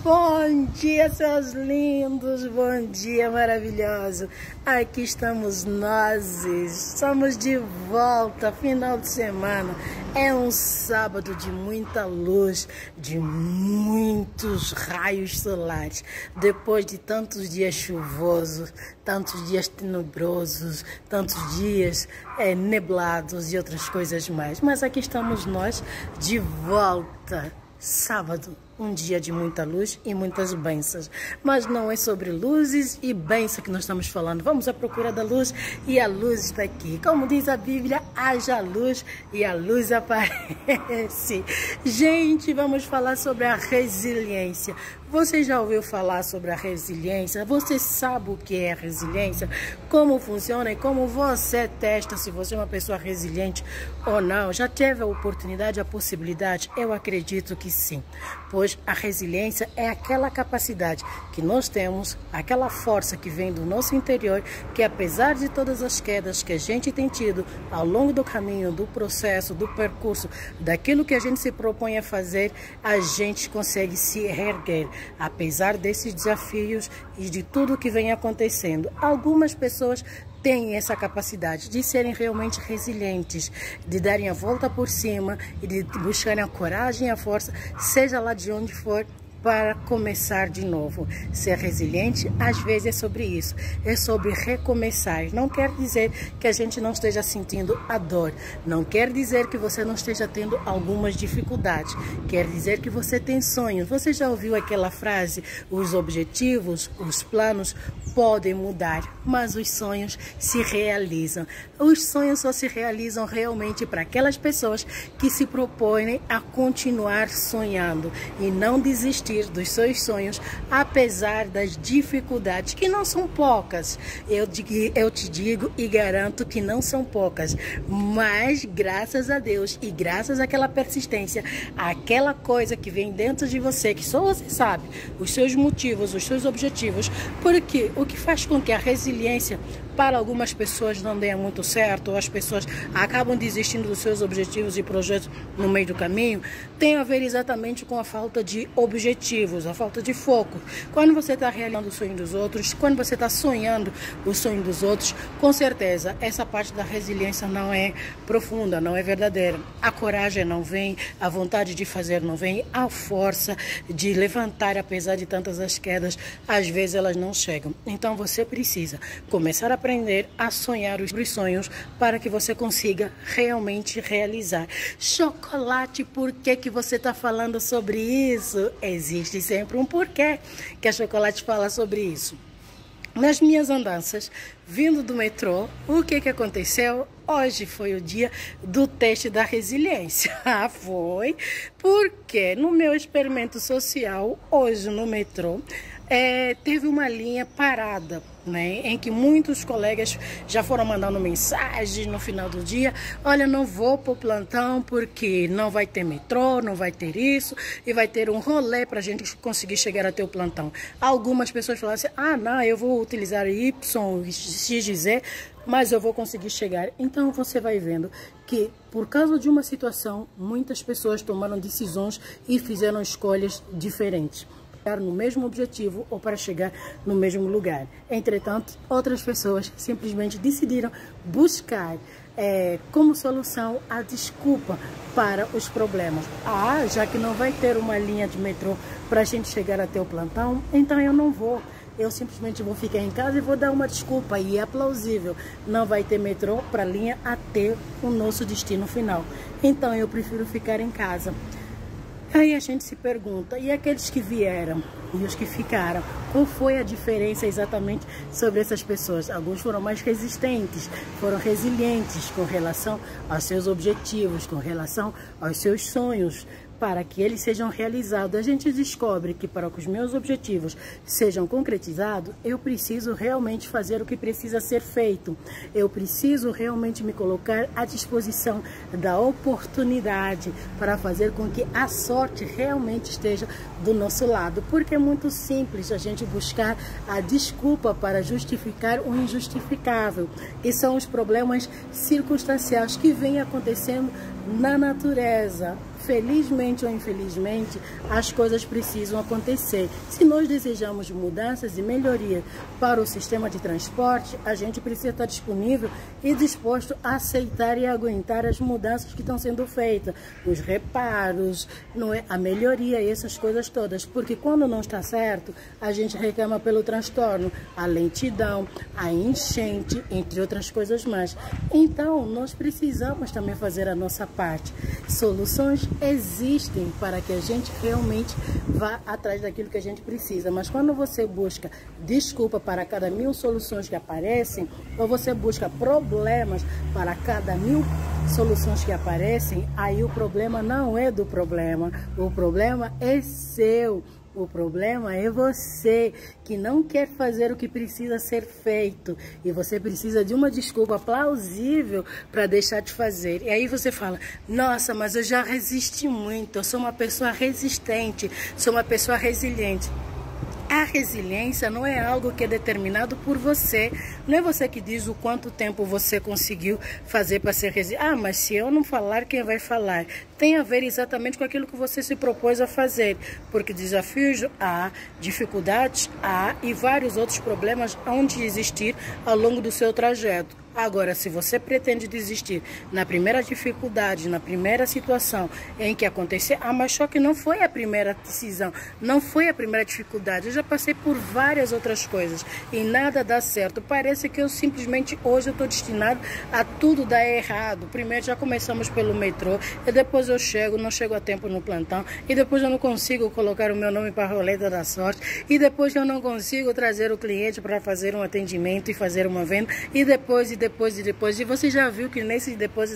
Bom dia, seus lindos, bom dia maravilhoso. Aqui estamos nós, estamos de volta, final de semana. É um sábado de muita luz, de muitos raios solares. Depois de tantos dias chuvosos, tantos dias tenebrosos, tantos dias neblados e outras coisas mais. Mas aqui estamos nós de volta. Sábado, um dia de muita luz e muitas bênçãos. Mas não é sobre luzes e bênçãos que nós estamos falando. Vamos à procura da luz e a luz está aqui. Como diz a Bíblia, haja luz e a luz aparece. Gente, vamos falar sobre a resiliência. Você já ouviu falar sobre a resiliência? Você sabe o que é a resiliência? Como funciona e como você testa se você é uma pessoa resiliente ou não? Já teve a oportunidade, a possibilidade? Eu acredito que sim. Pois a resiliência é aquela capacidade que nós temos, aquela força que vem do nosso interior, que apesar de todas as quedas que a gente tem tido ao longo do caminho, do processo, do percurso, daquilo que a gente se propõe a fazer, a gente consegue se reerguer. Apesar desses desafios e de tudo que vem acontecendo, algumas pessoas têm essa capacidade de serem realmente resilientes, de darem a volta por cima e de buscarem a coragem e a força, seja lá de onde for, para começar de novo. Ser resiliente, às vezes, é sobre isso. É sobre recomeçar. Não quer dizer que a gente não esteja sentindo a dor. Não quer dizer que você não esteja tendo algumas dificuldades. Quer dizer que você tem sonhos. Você já ouviu aquela frase? Os objetivos, os planos podem mudar, mas os sonhos se realizam. Os sonhos só se realizam realmente para aquelas pessoas que se propõem a continuar sonhando e não desistir dos seus sonhos, apesar das dificuldades, que não são poucas. Eu te digo e garanto que não são poucas, mas graças a Deus e graças àquela persistência, aquela coisa que vem dentro de você, que só você sabe, os seus motivos, os seus objetivos, porque o que faz com que a resiliência para algumas pessoas não dê muito certo, ou as pessoas acabam desistindo dos seus objetivos e projetos no meio do caminho, tem a ver exatamente com a falta de objetivos, a falta de foco. Quando você está realizando o sonho dos outros, quando você está sonhando o sonho dos outros, com certeza essa parte da resiliência não é profunda, não é verdadeira. A coragem não vem, a vontade de fazer não vem, a força de levantar, apesar de tantas as quedas, às vezes elas não chegam. Então você precisa começar a aprender a sonhar os sonhos para que você consiga realmente realizar. Chocolate, por que você está falando sobre isso? Existe sempre um porquê que a Chocolate fala sobre isso. Nas minhas andanças, vindo do metrô, o que aconteceu? Hoje foi o dia do teste da resiliência. Foi porque no meu experimento social, hoje no metrô, teve uma linha parada, né, em que muitos colegas já foram mandando mensagem no final do dia: olha, não vou para o plantão porque não vai ter metrô, não vai ter isso, e vai ter um rolê para a gente conseguir chegar até o plantão. Algumas pessoas falaram assim: ah, não, eu vou utilizar Y, X, Z, mas eu vou conseguir chegar. Então você vai vendo que por causa de uma situação, muitas pessoas tomaram decisões e fizeram escolhas diferentes no mesmo objetivo ou para chegar no mesmo lugar. Entretanto, outras pessoas simplesmente decidiram buscar como solução a desculpa para os problemas. Ah, já que não vai ter uma linha de metrô para a gente chegar até o plantão, então eu não vou. Eu simplesmente vou ficar em casa e vou dar uma desculpa, e é plausível. Não vai ter metrô para a linha até o nosso destino final. Então eu prefiro ficar em casa. Aí a gente se pergunta, e aqueles que vieram e os que ficaram, qual foi a diferença exatamente sobre essas pessoas? Alguns foram mais resistentes, foram resilientes com relação aos seus objetivos, com relação aos seus sonhos, para que eles sejam realizados. A gente descobre que para que os meus objetivos sejam concretizados, eu preciso realmente fazer o que precisa ser feito. Eu preciso realmente me colocar à disposição da oportunidade para fazer com que a sorte realmente esteja do nosso lado. Porque é muito simples a gente buscar a desculpa para justificar o injustificável, que são os problemas circunstanciais que vêm acontecendo na natureza. felizmente ou infelizmente, as coisas precisam acontecer. Se nós desejamos mudanças e melhoria para o sistema de transporte, a gente precisa estar disponível e disposto a aceitar e aguentar as mudanças que estão sendo feitas, os reparos, não é? A melhoria e essas coisas todas. Porque quando não está certo, a gente reclama pelo transtorno, a lentidão, a enchente, entre outras coisas mais. Então, nós precisamos também fazer a nossa parte. Soluções existem para que a gente realmente vá atrás daquilo que a gente precisa. Mas quando você busca desculpa para cada 1000 soluções que aparecem, ou você busca problemas para cada 1000 soluções que aparecem, aí o problema não é do problema. O problema é seu. O problema é você que não quer fazer o que precisa ser feito. E você precisa de uma desculpa plausível para deixar de fazer. E aí você fala, nossa, mas eu já resisti muito. Eu sou uma pessoa resistente, sou uma pessoa resiliente. A resiliência não é algo que é determinado por você. Não é você que diz o quanto tempo você conseguiu fazer para ser resiliente. Ah, mas se eu não falar, quem vai falar? Tem a ver exatamente com aquilo que você se propôs a fazer. Porque desafios há, dificuldades há e vários outros problemas hão de existir ao longo do seu trajeto. Agora, se você pretende desistir na primeira dificuldade, na primeira situação em que acontecer, mas só que não foi a primeira decisão, não foi a primeira dificuldade. Eu já passei por várias outras coisas e nada dá certo. Parece que eu simplesmente hoje eu estou destinado a tudo dar errado. Primeiro já começamos pelo metrô, e depois eu não chego a tempo no plantão, e depois eu não consigo colocar o meu nome para a roleta da sorte, e depois eu não consigo trazer o cliente para fazer um atendimento e fazer uma venda, e depois. E você já viu que nesse depois,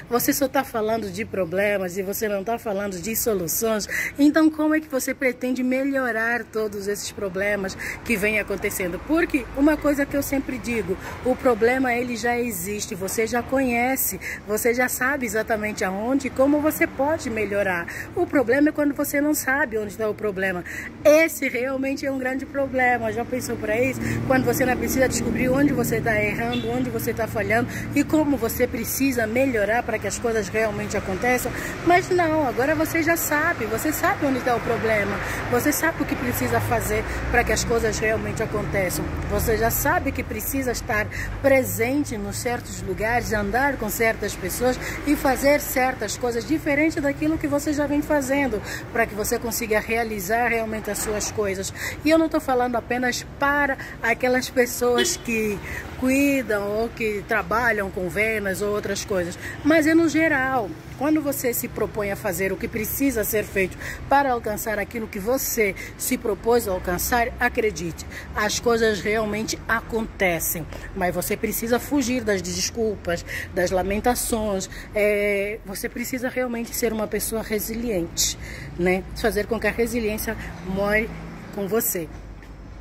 você só está falando de problemas e você não está falando de soluções. Então, como é que você pretende melhorar todos esses problemas que vêm acontecendo? Porque uma coisa que eu sempre digo, o problema ele já existe, você já conhece, você já sabe exatamente aonde e como você pode melhorar. O problema é quando você não sabe onde está o problema. Esse realmente é um grande problema. Já pensou para isso? Quando você não precisa descobrir onde você está errando, onde você está falhando e como você precisa melhorar para que as coisas realmente aconteçam. Mas não, agora você já sabe, você sabe onde está o problema, você sabe o que precisa fazer para que as coisas realmente aconteçam. Você já sabe que precisa estar presente nos certos lugares, andar com certas pessoas e fazer certas coisas diferentes daquilo que você já vem fazendo, para que você consiga realizar realmente as suas coisas. E eu não estou falando apenas para aquelas pessoas que cuidam ou que trabalham com vendas ou outras coisas, mas é no geral. Quando você se propõe a fazer o que precisa ser feito para alcançar aquilo que você se propôs a alcançar, acredite, as coisas realmente acontecem. Mas você precisa fugir das desculpas, das lamentações. Você precisa realmente ser uma pessoa resiliente, né? Fazer com que a resiliência more com você.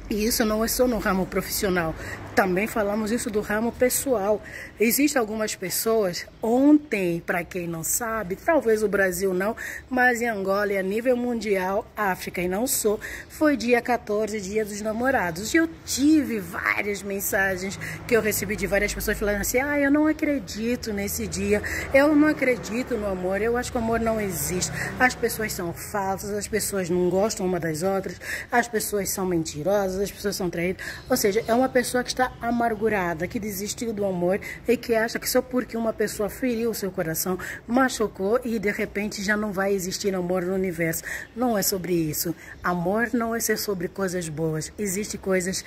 E isso não é só no ramo profissional, também falamos isso do ramo pessoal. Existem algumas pessoas, ontem, para quem não sabe, talvez o Brasil não, mas em Angola e a nível mundial, África e não só, foi dia 14, dia dos namorados. E eu tive várias mensagens que eu recebi de várias pessoas falando assim, eu não acredito nesse dia, eu não acredito no amor, eu acho que o amor não existe. As pessoas são falsas, as pessoas não gostam uma das outras, as pessoas são mentirosas, as pessoas são traídas. Ou seja, é uma pessoa que está amargurada, que desistiu do amor e que acha que só porque uma pessoa feriu o seu coração, machucou e de repente já não vai existir amor no universo. Não é sobre isso. Amor não é ser sobre coisas boas. Existem coisas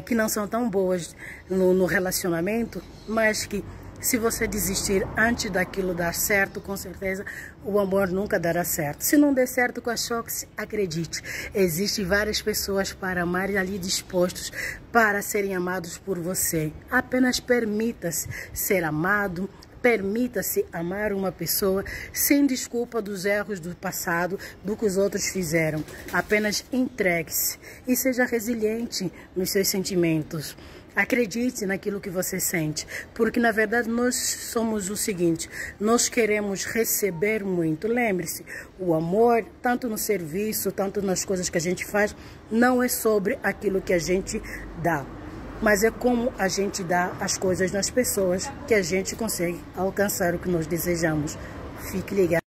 que não são tão boas no relacionamento, mas que se você desistir antes daquilo dar certo, com certeza o amor nunca dará certo. Se não der certo com a Chox, acredite, existem várias pessoas para amar e ali dispostos para serem amados por você. Apenas permita-se ser amado, permita-se amar uma pessoa sem desculpa dos erros do passado, do que os outros fizeram. Apenas entregue-se e seja resiliente nos seus sentimentos. Acredite naquilo que você sente, porque na verdade nós somos o seguinte, nós queremos receber muito. Lembre-se, o amor, tanto no serviço, tanto nas coisas que a gente faz, não é sobre aquilo que a gente dá, mas é como a gente dá as coisas nas pessoas que a gente consegue alcançar o que nós desejamos. Fique ligado.